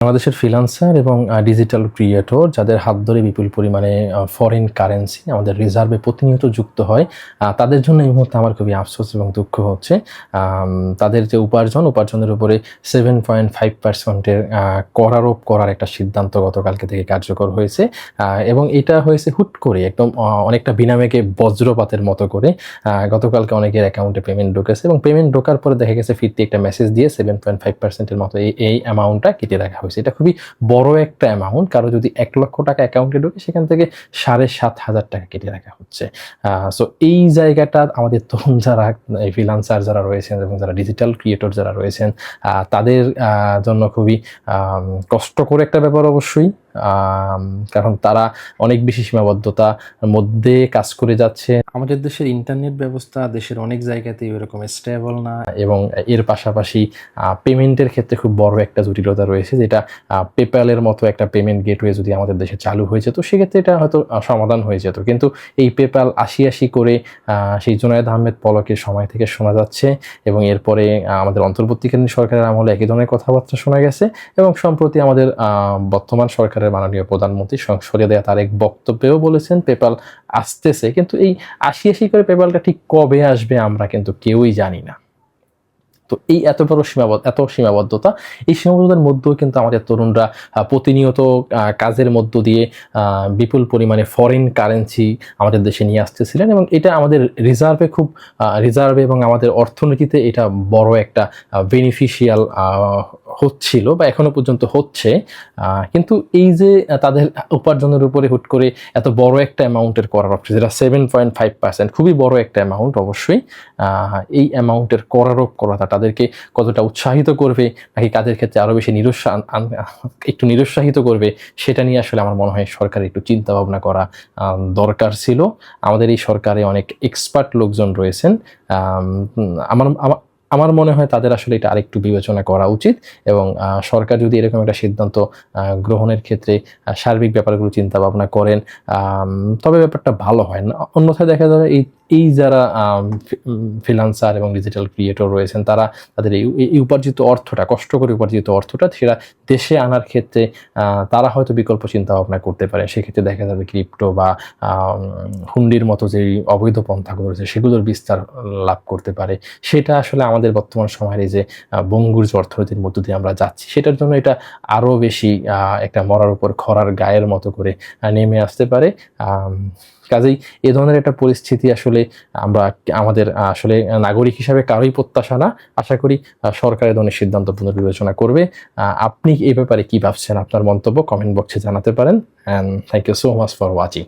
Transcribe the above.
বাংলাদেশের ফ্রিল্যান্সার এবং digital creator যাদের হাত ধরে বিপুল পরিমাণে ফরেন কারেন্সি আমাদের রিজার্ভে প্রতিনিয়ত যুক্ত হয়, তাদের জন্য এই মুহূর্তে আমার খুবই আফসোস এবং দুঃখ হচ্ছে। তাদের যে উপার্জনের উপরে 7.5% কর আরোপ করার একটা সিদ্ধান্ত গতকালকে থেকে কার্যকর হয়েছে এবং এটা হয়েছে হুট করে একদম অনেকটা বিনামেকে বজ্রপাতের মতো করে। গতকালকে অনেকের অ্যাকাউন্টে পেমেন্ট ঢুকেছে এবং পেমেন্ট ঢোকার পরে দেখা গেছে ফিরতি একটা মেসেজ দিয়ে 7.5%-এর মতো এই অ্যামাউন্টটা কেটে রাখা হয়েছে। এটা খুবই বড় একটা অ্যামাউন্ট। কারো যদি 1 লক্ষ টাকা অ্যাকাউন্টে ঢোকে সেখান থেকে 7,500 টাকা কেটে রাখা হচ্ছে। সো এই জায়গাটা আমাদের তরুণ যারা ফ্রিল্যান্সার যারা রয়েছেন এবং যারা ডিজিটাল ক্রিয়েটর যারা রয়েছেন তাদের জন্য খুবই কষ্টকর একটা ব্যাপার অবশ্যই। কারণ তারা অনেক বেশি সীমাবদ্ধতার মধ্যে কাজ করে যাচ্ছে। আমাদের দেশের ইন্টারনেট ব্যবস্থা দেশের অনেক জায়গাতেই ওরকম স্টেবল না এবং এর পাশাপাশি পেমেন্টের ক্ষেত্রে খুব বড় একটা জটিলতা রয়েছে, যেটা পেপ্যালের মতো একটা পেমেন্ট গেটওয়ে যদি আমাদের দেশে চালু হয়ে যেত সেক্ষেত্রে এটা হয়তো সমাধান হয়ে যেত। কিন্তু এই পেপ্যাল আশি করে সেই জুনায়েদ আহমেদ পলকের সময় থেকে শোনা যাচ্ছে এবং এরপরে আমাদের অন্তর্বর্তীকালীন সরকারের আমলে একই ধরনের কথাবার্তা শোনা গেছে এবং সম্প্রতি আমাদের বর্তমান সরকারের মাননীয় প্রধানমন্ত্রী সংসদে দেয়া তার এক বক্তব্যেও বলেছেন পেপ্যাল আসতেছে, কিন্তু এই আশি করে পেপ্যালটা ঠিক কবে আসবে আমরা কিন্তু কেউই জানি না। তো এই এত সীমাবদ্ধতা, এই সীমাবদ্ধতার মধ্যেও কিন্তু আমাদের তরুণরা প্রতিনিয়ত কাজের মধ্য দিয়ে বিপুল পরিমাণে ফরেন কারেন্সি আমাদের দেশে নিয়ে আসতেছিলেন এবং এটা আমাদের রিজার্ভে এবং আমাদের অর্থনীতিতে এটা বড় একটা বেনিফিশিয়াল হচ্ছিল বা এখনো পর্যন্ত হচ্ছে। কিন্তু এই যে তাদের উপার্জনের উপরে হুট করে এত বড় একটা অ্যামাউন্টের করার অপশন, যেটা 7.5%, খুবই বড় একটা অ্যামাউন্ট অবশ্যই। এই অ্যামাউন্টের করারোপ করাটা তাদেরকে কতটা উৎসাহিত করবে নাকি কাজের ক্ষেত্রে আরও বেশি একটু নিরুৎসাহিত করবে, সেটা নিয়ে আসলে আমার মনে হয় সরকারের একটু চিন্তা ভাবনা করা দরকার ছিল। আমাদের এই সরকারে অনেক এক্সপার্ট লোকজন রয়েছেন, আমার মনে হয় তাদের আসলে এটা আরেকটু বিবেচনা করা উচিত এবং সরকার যদি এরকম একটা সিদ্ধান্ত গ্রহণের ক্ষেত্রে সার্বিক ব্যাপারগুলো চিন্তা ভাবনা করেন তবে ব্যাপারটা ভালো হয় না। অন্যথায় দেখা যাবে এই যারা ফ্রিল্যান্সার এবং ডিজিটাল ক্রিয়েটর রয়েছেন তারা তাদের এই উপার্জিত অর্থটা, কষ্ট করে উপার্জিত অর্থটা সেটা দেশে আনার ক্ষেত্রে তারা হয়তো বিকল্প চিন্তা ভাবনা করতে পারে। সেক্ষেত্রে দেখা যাবে ক্রিপ্টো বা হুন্ডির মতো যে অবৈধ পন্থাগুলো রয়েছে সেগুলোর বিস্তার লাভ করতে পারে। সেটা আসলে আমাদের বর্তমান সময়ের এই যে বঙ্গুর যে অর্থনীতির মধ্য দিয়ে আমরা যাচ্ছি সেটার জন্য এটা আরও বেশি একটা মরার উপর খরার গায়ের মতো করে নেমে আসতে পারে। কাজেই এ ধরনের একটা পরিস্থিতি আসলে আমাদের আসলে নাগরিক হিসাবে কারোই প্রত্যাশা না। আশা করি সরকার এ ধরনের সিদ্ধান্ত পুনর্বিবেচনা করবে। আপনি এই ব্যাপারে কি ভাবছেন? আপনার মন্তব্য কমেন্ট বক্সে জানাতে পারেন। And thank you so much for watching.